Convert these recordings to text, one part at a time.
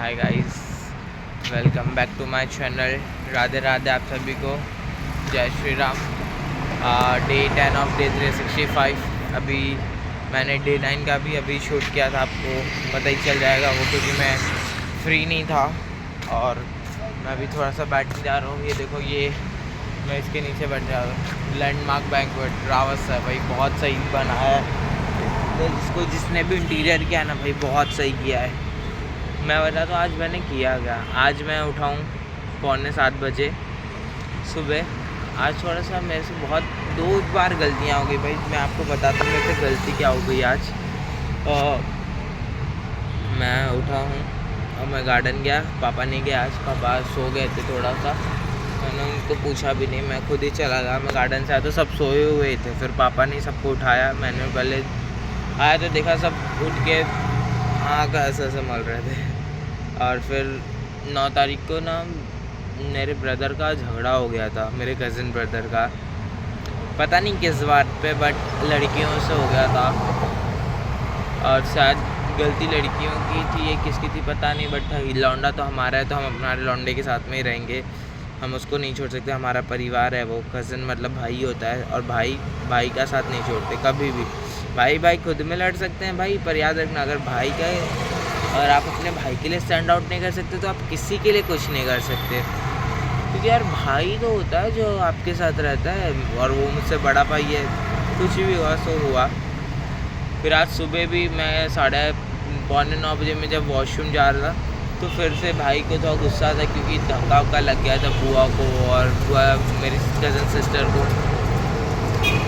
Hi guys, welcome back to my channel. Radhe Radhe आप सभी को, जय Shri Ram. Day 10 of day 365। अभी मैंने डे 9 का भी अभी शूट किया था, आपको पता ही चल जाएगा वो, क्योंकि मैं फ्री नहीं था और मैं अभी थोड़ा सा बैठने जा रहा हूँ। ये देखो, ये मैं इसके नीचे बैठ जा रहा हूँ। लैंडमार्क बैंक्वेट रावस है भाई, बहुत सही बना है। तो इसको जिसने भी इंटीरियर किया ना भाई, बहुत सही किया है। मैं बता तो आज मैंने किया क्या। आज मैं उठाऊँ 6:45 बजे सुबह। आज थोड़ा सा मेरे से बहुत 2 बार गलतियाँ हो गई भाई। मैं आपको बताता हूँ मेरे से गलती क्या हो गई आज। मैं उठा हूँ और मैं गार्डन गया। पापा नहीं गया आज, पापा सो गए थे थोड़ा सा। मैंने उनको पूछा भी नहीं, मैं खुद ही चला गया। मैं गार्डन से आया तो सब सोए हुए थे, फिर पापा ने सबको उठाया। मैंने पहले आया तो देखा सब उठ के आँख ऐसे ऐसे मल रहे थे। और फिर 9 तारीख को ना मेरे ब्रदर का झगड़ा हो गया था, मेरे कज़न ब्रदर का। पता नहीं किस बात पे, बट लड़कियों से हो गया था। और शायद गलती लड़कियों की थी, ये किसकी थी पता नहीं, बट लौंडा तो हमारा है तो हम हमारे लौंडे के साथ में ही रहेंगे। हम उसको नहीं छोड़ सकते, हमारा परिवार है वो। कज़न मतलब भाई होता है, और भाई भाई का साथ नहीं छोड़ते कभी भी। भाई भाई खुद में लड़ सकते हैं भाई, पर याद रखना, अगर भाई का और आप अपने भाई के लिए स्टैंड आउट नहीं कर सकते तो आप किसी के लिए कुछ नहीं कर सकते। क्योंकि यार भाई तो होता है जो आपके साथ रहता है, और वो मुझसे बड़ा भाई है। कुछ भी हुआ सो हुआ। फिर आज सुबह भी मैं 8:45 बजे में जब वॉशरूम जा रहा था, तो फिर से भाई को थोड़ा गुस्सा था, क्योंकि धक्का वक्का लग गया था बुआ को और बुआ मेरी कज़न सिस्टर को।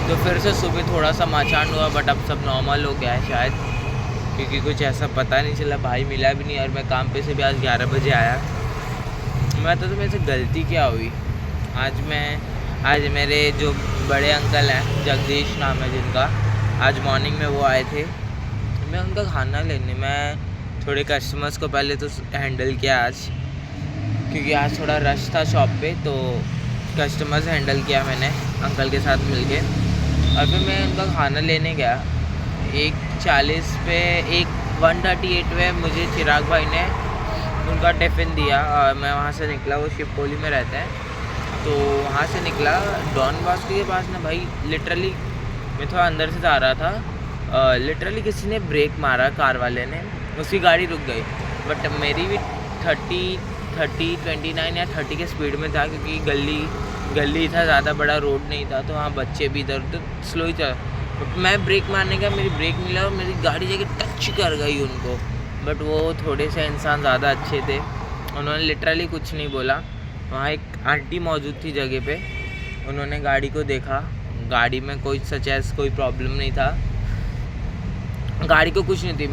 तो फिर से सुबह थोड़ा सा मचान हुआ, बट अब सब नॉर्मल हो गया है शायद, क्योंकि कुछ ऐसा पता नहीं चला। भाई मिला भी नहीं, और मैं काम पे से भी आज 11 बजे आया। मैं तो मेरे से गलती क्या हुई आज मेरे जो बड़े अंकल हैं, जगदीश नाम है जिनका, आज मॉर्निंग में वो आए थे। मैं उनका खाना लेने, मैं थोड़े कस्टमर्स को पहले तो हैंडल किया आज, क्योंकि आज थोड़ा रश था शॉप पे, तो कस्टमर्स हैंडल किया मैंने अंकल के साथ मिलके। और फिर मैं उनका खाना लेने गया। 1:40 पे 1:38 में मुझे चिराग भाई ने उनका टिफ़िन दिया, और मैं वहाँ से निकला। वो शिवपोली में रहते हैं, तो वहाँ से निकला डॉन बॉस्को के पास ना भाई। लिटरली मैं थोड़ा अंदर से जा रहा था, लिटरली किसी ने ब्रेक मारा, कार वाले ने, उसकी गाड़ी रुक गई। बट मेरी भी 29 या 30 के स्पीड में था, क्योंकि गली था, ज़्यादा बड़ा रोड नहीं था, तो वहाँ बच्चे भी इधर तो स्लो ही चला। बट मैं ब्रेक मारने का, मेरी ब्रेक मिला और मेरी गाड़ी जाके टच कर गई उनको। बट वो थोड़े से इंसान ज़्यादा अच्छे थे, उन्होंने लिटरली कुछ नहीं बोला। वहाँ एक आंटी मौजूद थी जगह पे, उन्होंने गाड़ी को देखा। गाड़ी में कोई कोई प्रॉब्लम नहीं था, गाड़ी को कुछ नहीं थी।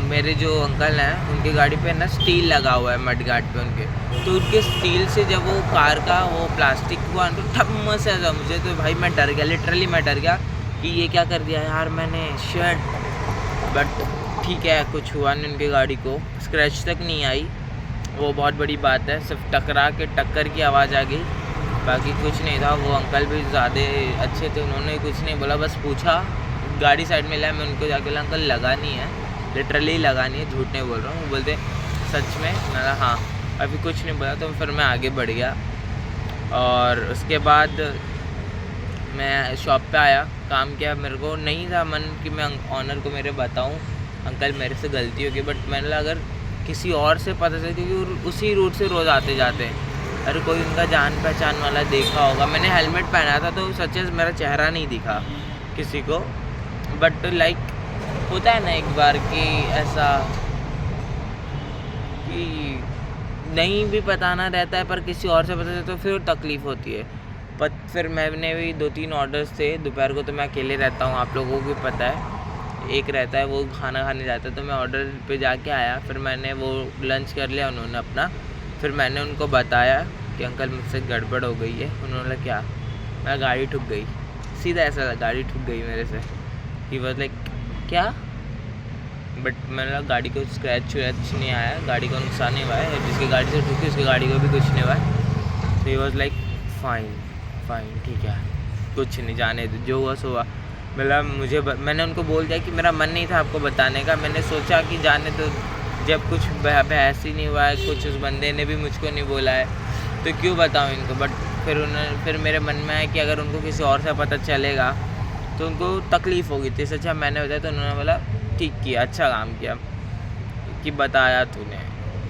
मेरे जो अंकल हैं उनकी गाड़ी पे ना स्टील लगा हुआ है मड गार्ड पे उनके, तो उनके स्टील से जब वो कार का वो प्लास्टिक हुआ तो ठम से ऐसा, मुझे तो भाई मैं डर गया, लिटरली मैं डर गया कि ये क्या कर दिया यार मैंने, शिट। बट ठीक है, कुछ हुआ नहीं, उनकी गाड़ी को स्क्रैच तक नहीं आई, वो बहुत बड़ी बात है। सिर्फ टक्कर की आवाज़ आ गई, बाकी कुछ नहीं था। वो अंकल भी ज़्यादा अच्छे थे, उन्होंने कुछ नहीं बोला, बस पूछा, गाड़ी साइड में लाया। मैं उनको जाके बोला अंकल लगा नहीं है, लिटरली लगा नहीं है, झूठ नहीं बोल रहा हूँ। वो बोलते सच में? मैं हाँ। अभी कुछ नहीं बोला, तो फिर मैं आगे बढ़ गया। और उसके बाद मैं शॉप पे आया, काम किया। मेरे को नहीं था मन कि मैं ऑनर को मेरे बताऊँ अंकल मेरे से गलती होगी, बट मैंने लगा अगर किसी और से पता चले, क्योंकि उसी रूट से रोज़ आते जाते हैं, अरे कोई उनका जान पहचान वाला देखा होगा। मैंने हेलमेट पहना था, तो सच्चे मेरा चेहरा नहीं दिखा किसी को। बट लाइक होता है ना एक बार कि ऐसा कि नहीं भी बताना रहता है, पर किसी और से पता चले तो फिर तकलीफ़ होती है। पर फिर मैंने भी 2-3 ऑर्डर्स थे। दोपहर को तो मैं अकेले रहता हूँ, आप लोगों को भी पता है, एक रहता है वो खाना खाने जाता है। तो मैं ऑर्डर पे जाके आया, फिर मैंने वो लंच कर लिया उन्होंने अपना। फिर मैंने उनको बताया कि अंकल मुझसे गड़बड़ हो गई है। उन्होंने क्या? मैं गाड़ी ठुक गई, सीधा ऐसा गाड़ी ठुक गई मेरे से। ही वॉज लाइक क्या? बट मैंने गाड़ी को स्क्रैच नहीं आया, गाड़ी को नुकसान नहीं हुआ है, जिसकी गाड़ी से ठुकी उसकी गाड़ी को भी कुछ नहीं हुआ है। तो ही वॉज लाइक फाइन ठीक है, कुछ नहीं, जाने दो, जो हुआ सो हुआ। मतलब मैंने उनको बोल दिया कि मेरा मन नहीं था आपको बताने का, मैंने सोचा कि जाने तो जब कुछ बहस ही नहीं हुआ है, कुछ उस बंदे ने भी मुझको नहीं बोला है, तो क्यों बताऊँ इनको। बट फिर मेरे मन में है कि अगर उनको किसी और से पता चलेगा तो उनको तकलीफ़ होगी, तो इससे अच्छा मैंने बताया। तो उन्होंने बोला ठीक किया, अच्छा काम किया कि बताया तूने।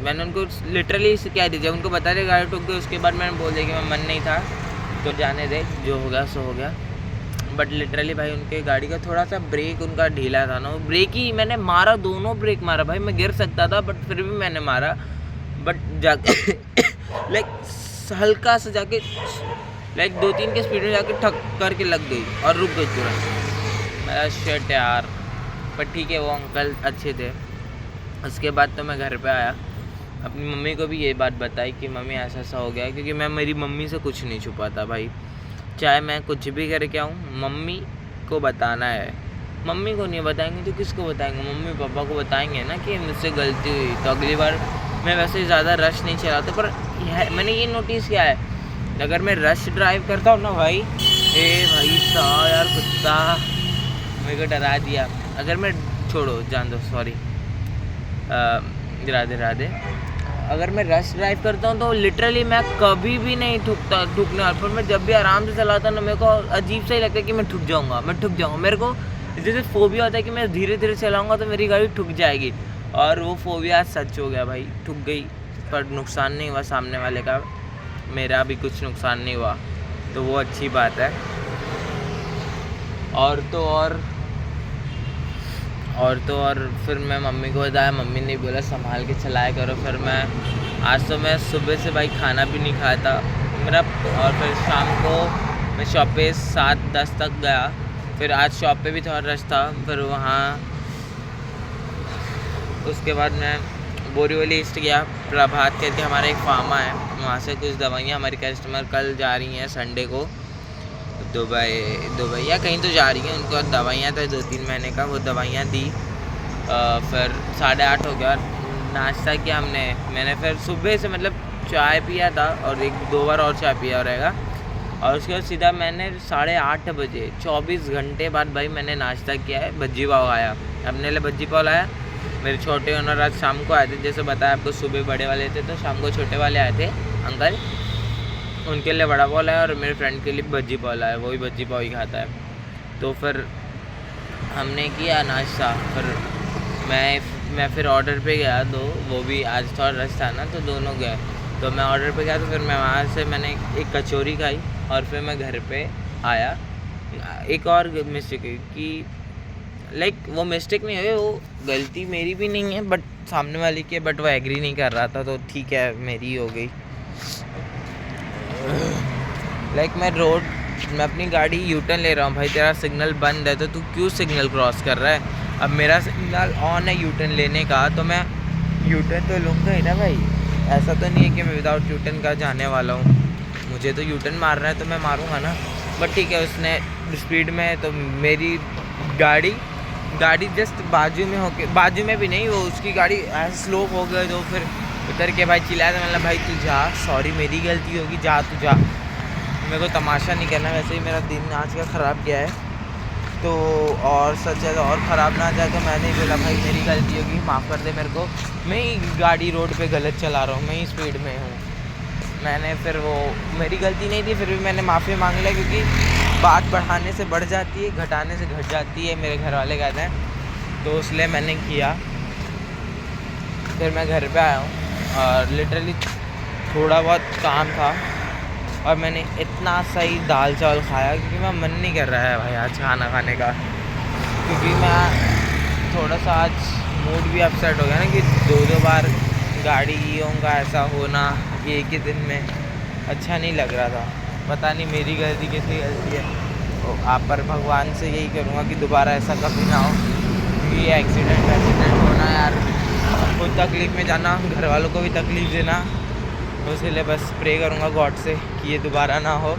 मैंने उनको लिटरली कह दी, जब उनको बता दिया गाड़ी ठोक गई, उसके बाद मैंने बोल दिया कि मैं मन नहीं था तो जाने दे, जो हो गया सो हो गया। बट लिटरली भाई उनके गाड़ी का थोड़ा सा ब्रेक उनका ढीला था ना, वो ब्रेक ही मैंने मारा, दोनों ब्रेक मारा भाई, मैं गिर सकता था बट फिर भी मैंने मारा। बट जाके लाइक हल्का सा जाके लाइक 2-3 के स्पीड में जाके ठक करके लग गई और रुक गई तुरंत। मेरा शिट यार, पर ठीक है, वो अंकल अच्छे थे। उसके बाद तो मैं घर पे आया, अपनी मम्मी को भी ये बात बताई कि मम्मी ऐसा ऐसा हो गया, क्योंकि मैं मेरी मम्मी से कुछ नहीं छुपाता भाई, चाहे मैं कुछ भी करके आऊँ मम्मी को बताना है। मम्मी को नहीं बताएंगे तो किसको बताएंगे, मम्मी पापा को बताएंगे ना कि मुझसे गलती हुई। तो अगली बार मैं वैसे ज़्यादा रश नहीं चलाता, पर मैंने ये नोटिस किया है, अगर मैं रश ड्राइव करता हूँ ना भाई, भाई साहब यार कुत्ता मेरे को डरा दिया। अगर मैं छोड़ो जान दो, सॉरी, राधे राधे। अगर मैं रश ड्राइव करता हूँ तो लिटरली मैं कभी भी नहीं ठुकने वाला, पर मैं जब भी आराम से चलाता हूँ ना, मेरे को अजीब सा ही लगता है कि मैं ठुक जाऊँगा। मेरे को जैसे फोबिया होता है कि मैं धीरे धीरे चलाऊँगा तो मेरी गाड़ी ठुक जाएगी, और वो फोबिया सच हो गया भाई, ठुक गई। पर नुकसान नहीं हुआ सामने वाले का, मेरा भी कुछ नुकसान नहीं हुआ, तो वो अच्छी बात है। और फिर मैं मम्मी को बताया, मम्मी ने बोला संभाल के चलाया करो। फिर आज तो मैं सुबह से भाई खाना भी नहीं खाया था मेरा, और फिर शाम को मैं शॉप पे 7-10 तक गया। फिर आज शॉप पे भी थोड़ा रश था, फिर वहाँ उसके बाद मैं बोरीवली ईस्ट गया, प्रभात करके हमारा एक फार्मा है, वहाँ से कुछ दवाइयाँ हमारी कस्टमर कल जा रही हैं संडे को दुबई या कहीं तो जा रही हैं, उनको दवाइयाँ था 2-3 महीने का, वो दवाइयाँ दी। फिर 8:30 हो गया, नाश्ता किया मैंने फिर सुबह से मतलब चाय पिया था और 1-2 बार और चाय पिया रहेगा, और उसके बाद सीधा मैंने 8:30 बजे 24 घंटे बाद भाई मैंने नाश्ता किया है, भज्जी पाव आया, अपने लिए भज्जी पाव लाया। मेरे छोटे ओनर आज शाम को आए थे, जैसे बताया आपको, सुबह बड़े वाले थे तो शाम को छोटे वाले आए थे अंकल, उनके लिए बड़ा पाव लाया और मेरे फ्रेंड के लिए भज्जी पाव लाया, वही भज्जी पाव ही खाता है। तो फिर हमने किया नाश्ता, फिर मैं फिर ऑर्डर पे गया, तो वो भी आज थोड़ा रश था ना तो दोनों गए, तो मैं ऑर्डर पे गया, तो फिर मैं वहाँ से मैंने एक कचौरी खाई और फिर मैं घर पे आया। एक और मिस्टेक है कि लाइक वो मिस्टेक नहीं है, वो गलती मेरी भी नहीं है बट सामने वाले की, बट वो एग्री नहीं कर रहा था, तो ठीक है मेरी ही हो गई। लाइक मैं अपनी गाड़ी यूटर्न ले रहा हूँ, भाई तेरा सिग्नल बंद है तो तू क्यों सिग्नल क्रॉस कर रहा है। अब मेरा सिग्नल ऑन है यूटर्न लेने का, तो मैं यूटर्न तो लूँगा ही ना भाई, ऐसा तो नहीं है कि मैं विदाउट यूटर्न का जाने वाला हूँ, मुझे तो यूटर्न मारना है तो मैं मारूँगा ना। बट ठीक है, उसने स्पीड में, तो मेरी गाड़ी जस्ट बाजू में भी नहीं, वो उसकी गाड़ी स्लो हो गई, तो फिर उतर के भाई चिल्लाया था, मतलब भाई तू जा, सॉरी मेरी गलती होगी, जा तू जा, मेरे को तमाशा नहीं करना। वैसे ही मेरा दिन आज का ख़राब गया है, तो और सच है तो और ख़राब ना जाए, तो मैंने बोला भाई मेरी गलती होगी, माफ़ कर दे मेरे को, मैं ही गाड़ी रोड पे गलत चला रहा हूँ, मैं ही स्पीड में हूँ। मैंने फिर वो मेरी गलती नहीं थी, फिर भी मैंने माफ़ी मांग लिया, क्योंकि बात बढ़ाने से बढ़ जाती है, घटाने से घट जाती है, मेरे घर वाले कहते हैं, तो इसलिए मैंने किया। फिर मैं घर पे आया हूँ और लिटरली थोड़ा बहुत काम था, और मैंने इतना सही दाल चावल खाया क्योंकि मेरा मन नहीं कर रहा है भाई आज खाना खाने का, क्योंकि मैं थोड़ा सा आज मूड भी अपसेट हो गया ना, कि 2-2 बार गाड़ियों का ऐसा होना एक ही दिन में अच्छा नहीं लग रहा था। पता नहीं मेरी गलती किसकी गलती है, तो आप पर भगवान से यही करूँगा कि दोबारा ऐसा कभी ना हो, क्योंकि ये एक्सीडेंट होना यार, खुद तकलीफ़ में जाना, घर वालों को भी तकलीफ़ देना, तो इसलिए बस प्रे करूँगा गॉड से कि ये दोबारा ना हो।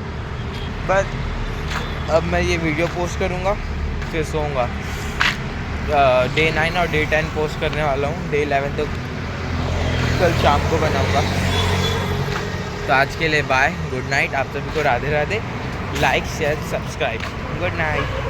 बट अब मैं ये वीडियो पोस्ट करूँगा, फिर सोऊंगा। डे 9 और डे 10 पोस्ट करने वाला हूँ, डे 11 तो कल शाम को बनाऊँगा। तो आज के लिए बाय, गुड नाइट, आप सभी को Radhe Radhe, like share subscribe, good night.